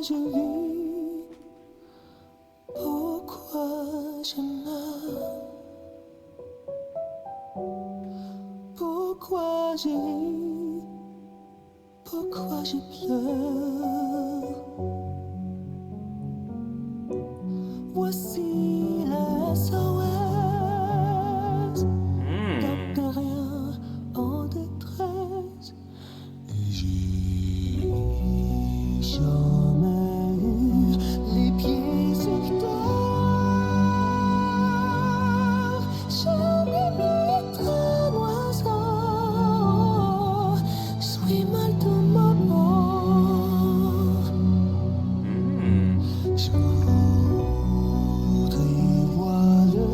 je vis, pourquoi je meurs, pourquoi je ris, pourquoi je pleure. Voici la SOS d'un terrien en détresse. Et j'ai jamais eu les pieds sur terre, jamais mis un oiseau. Je suis mal de ma mort. Je voudrais voir le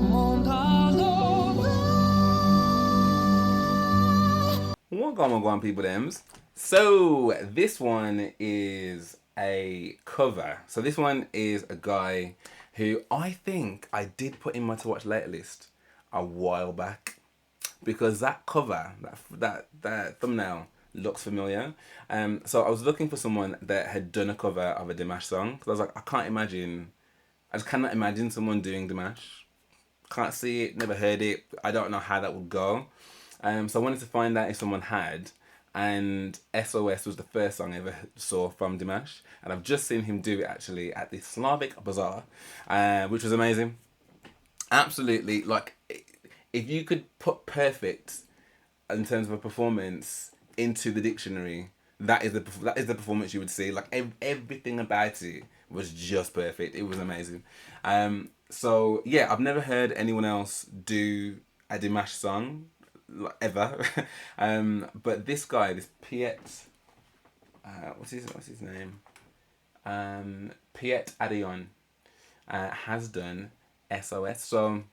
monde à l'envers. What going on, people thems? So this one is a cover. So this one is a guy who I think I did put in my to watch later list a while back, because that cover, that thumbnail looks familiar. So I was looking for someone that had done a cover of a Dimash song, because I was like, I just cannot imagine someone doing Dimash. Can't see it, never heard it. I don't know how that would go. So I wanted to find out if someone had, and SOS was the first song I ever saw from Dimash, and I've just seen him do it actually at the Slavic Bazaar, which was amazing. Absolutely, like, if you could put perfect in terms of a performance into the dictionary, that is the performance you would see. Like, everything about it was just perfect. It was amazing. So yeah, I've never heard anyone else do a Dimash song ever. But this guy, this Piet, what's his name? Piet Arion has done SOS. So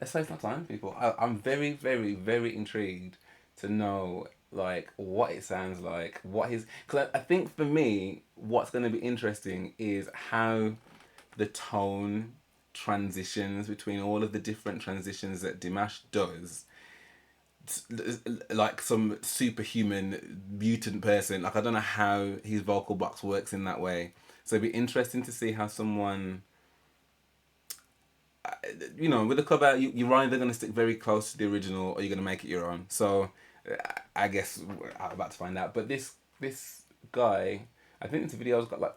let's waste my time, people. I'm very, very, very intrigued to know, like, what it sounds like, because I think for me, what's going to be interesting is how the tone transitions between all of the different transitions that Dimash does. Like some superhuman mutant person. Like, I don't know how his vocal box works in that way. So it'd be interesting to see how someone, with the cover, you're either going to stick very close to the original or you're going to make it your own. So I guess we're about to find out. But this guy, I think this video's got like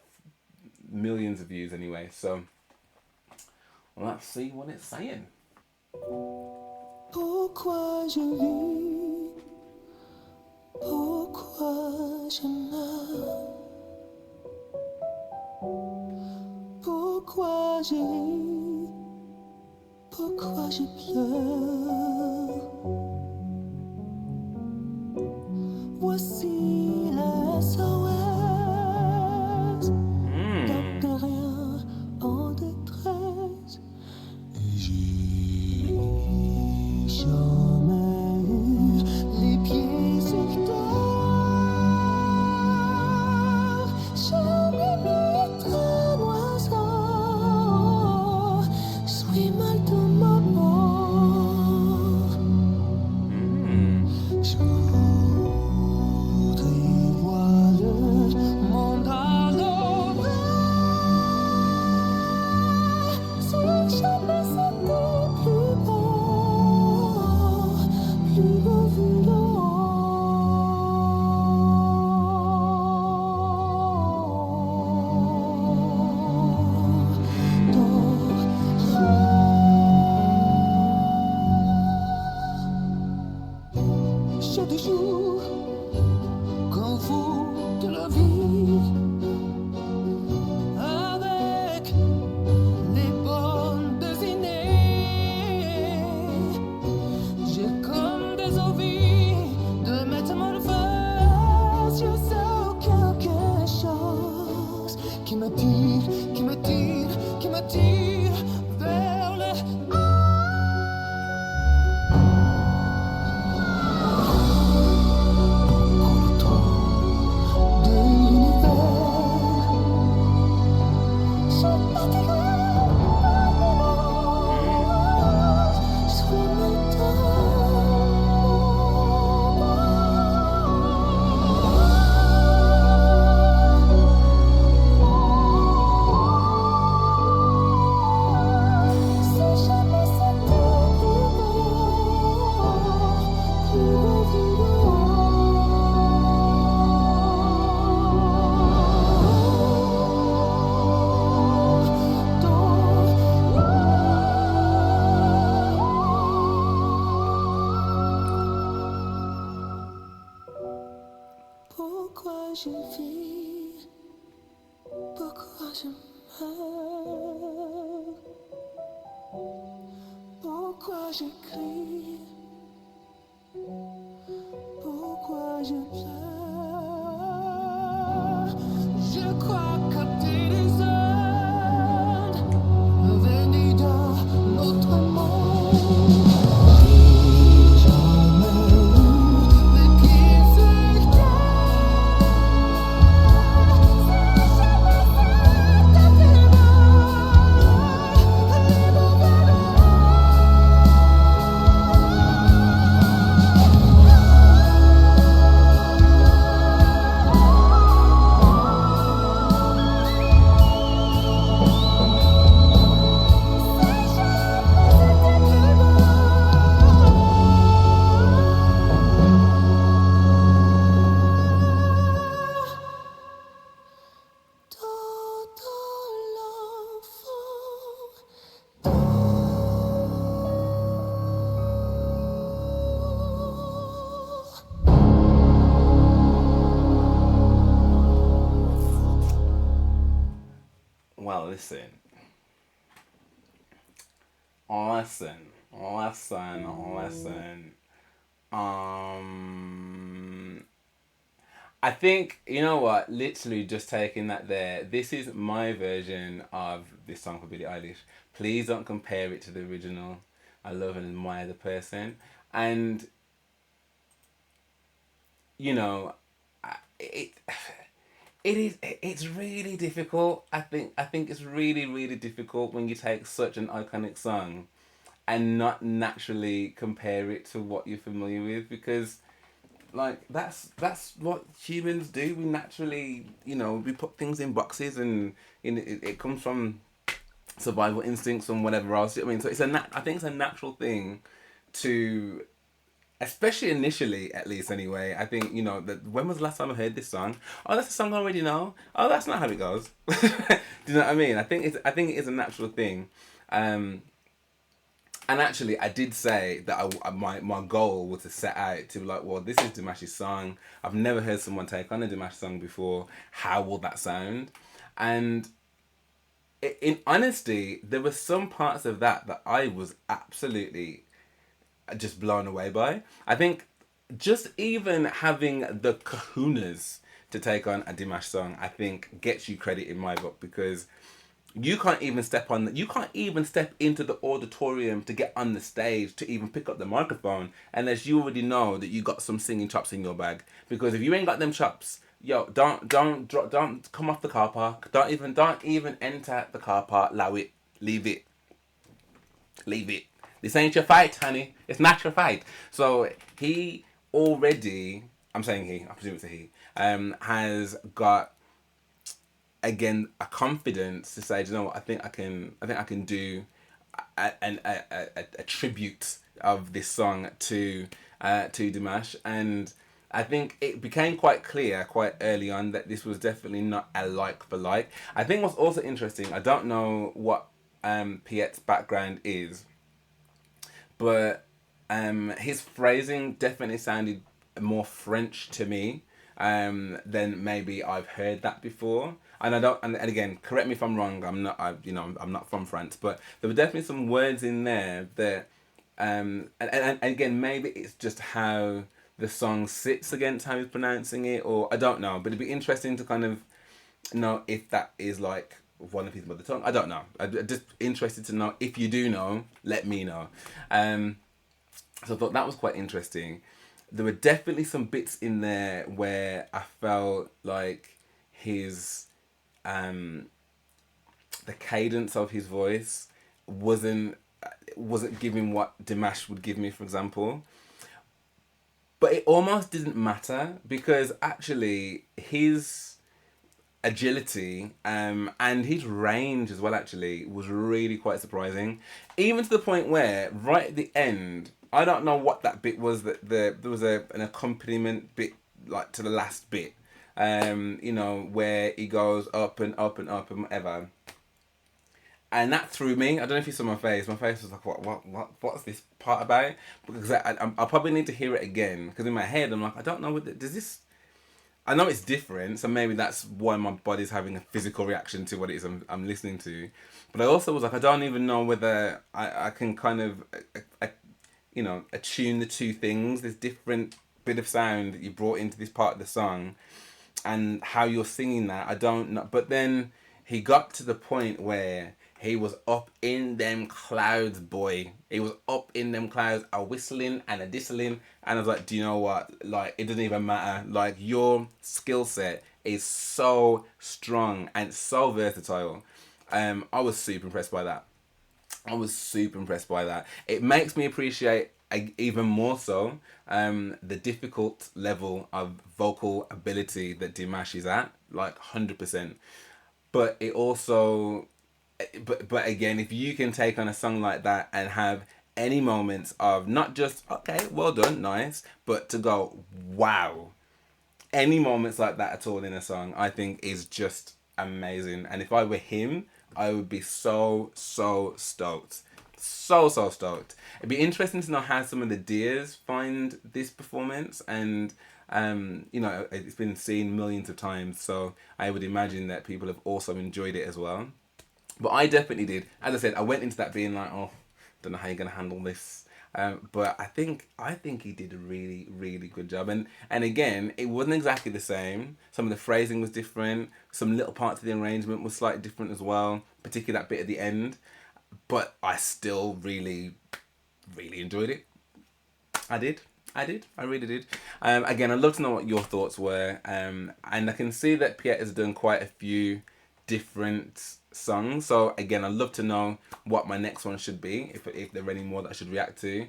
millions of views anyway. So let's see what it's saying. Pourquoi je vis, pourquoi je meurs, pourquoi je ris, pourquoi je pleure. Voici la SOS d'un terrien en détresse. Et j'ai jamais eu les pieds sur terre, jamais mis un oiseau. Je suis mal de ma mort. Je voudrais voir le j'y vis, pourquoi je meurs, pourquoi j'écris, pourquoi je pleure. Je crois capter les ondes venues d'un autre monde. J'ai jamais eu de qui se Well, listen. Listen. I think, you know what, literally just taking that there, this is my version of this song for Billie Eilish. Please don't compare it to the original. I love and admire the person. And, you know, it it's really difficult. I think it's really difficult when you take such an iconic song and not naturally compare it to what you're familiar with, because like that's what humans do. We naturally, we put things in boxes, and it comes from survival instincts and whatever else. I mean, so I think it's a natural thing to, especially initially, at least anyway. I think, that when was the last time I heard this song? Oh, that's a song I already know. Oh, that's not how it goes. Do you know what I mean? I think it is a natural thing. And actually, I did say that my goal was to set out to be like, well, this is Dimash's song. I've never heard someone take on a Dimash song before. How will that sound? And in honesty, there were some parts of that I was absolutely just blown away by. I think just even having the kahunas to take on a Dimash song, I think gets you credit in my book, because you can't even step into the auditorium to get on the stage to even pick up the microphone unless you already know that you got some singing chops in your bag. Because if you ain't got them chops, yo, don't come off the car park. Don't even enter the car park. Allow it. Leave it. This ain't your fight, honey. It's not your fight. So he already, I'm saying he, I presume it's a he, has got, again, a confidence to say, do you know what, I think I can do a tribute of this song to Dimash. And I think it became quite clear quite early on that this was definitely not a like for like. I think what's also interesting, I don't know what Piet's background is, but his phrasing definitely sounded more French to me than maybe I've heard that before. And I don't. And again, correct me if I'm wrong. I'm not. I'm not from France, but there were definitely some words in there that, and again, maybe it's just how the song sits against how he's pronouncing it, or I don't know. But it'd be interesting to kind of know if that is like one of his mother tongue. I don't know. I'm just interested to know. If you do know, let me know. So I thought that was quite interesting. There were definitely some bits in there where I felt like his the cadence of his voice wasn't giving what Dimash would give me, for example. But it almost didn't matter, because actually his agility and his range as well actually was really quite surprising, even to the point where right at the end, I don't know what that bit was, that there was an accompaniment bit like to the last bit, where he goes up and up and up and whatever. And that threw me. I don't know if you saw my face. My face was like, what's this part about? Because I'll probably need to hear it again. Because in my head, I'm like, I don't know. Does this I know it's different, so maybe that's why my body's having a physical reaction to what it is I'm listening to. But I also was like, I don't even know whether I can kind of, attune the two things. There's different bit of sound that you brought into this part of the song, and how you're singing that, I don't know. But then he got to the point where he was up in them clouds, boy. He was up in them clouds, a whistling and a whistling. And I was like, do you know what? Like, it doesn't even matter. Like, your skill set is so strong and so versatile. I was super impressed by that. I was super impressed by that. It makes me appreciate even more so the difficult level of vocal ability that Dimash is at, like 100%. But it also, but again, if you can take on a song like that and have any moments of not just okay, well done, nice, but to go wow, any moments like that at all in a song, I think is just amazing. And if I were him, I would be so stoked. So stoked. It'd be interesting to know how some of the dears find this performance, and it's been seen millions of times, so I would imagine that people have also enjoyed it as well. But I definitely did. As I said, I went into that being like, oh, don't know how you're gonna handle this. But I think he did a really good job. And again, it wasn't exactly the same. Some of the phrasing was different. Some little parts of the arrangement was slightly different as well, particularly that bit at the end. But I still really enjoyed it. I did. I did. I really did. Again, I'd love to know what your thoughts were. And I can see that Piet has done quite a few different songs. So again, I'd love to know what my next one should be, if there are any more that I should react to.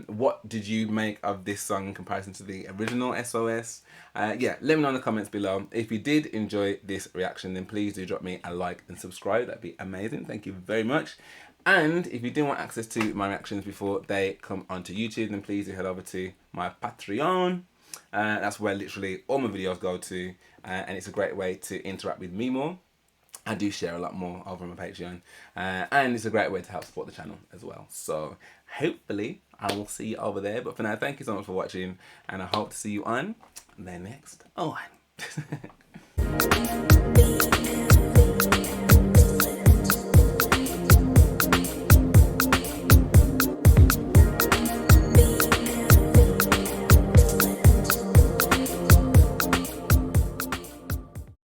What did you make of this song in comparison to the original SOS? Yeah, let me know in the comments below. If you did enjoy this reaction, then please do drop me a like and subscribe. That'd be amazing. Thank you very much. And if you do want access to my reactions before they come onto YouTube, then please do head over to my Patreon. That's where literally all my videos go to, and it's a great way to interact with me more. I do share a lot more over on my Patreon, and it's a great way to help support the channel as well. So hopefully I will see you over there. But for now, thank you so much for watching, and I hope to see you on the next one.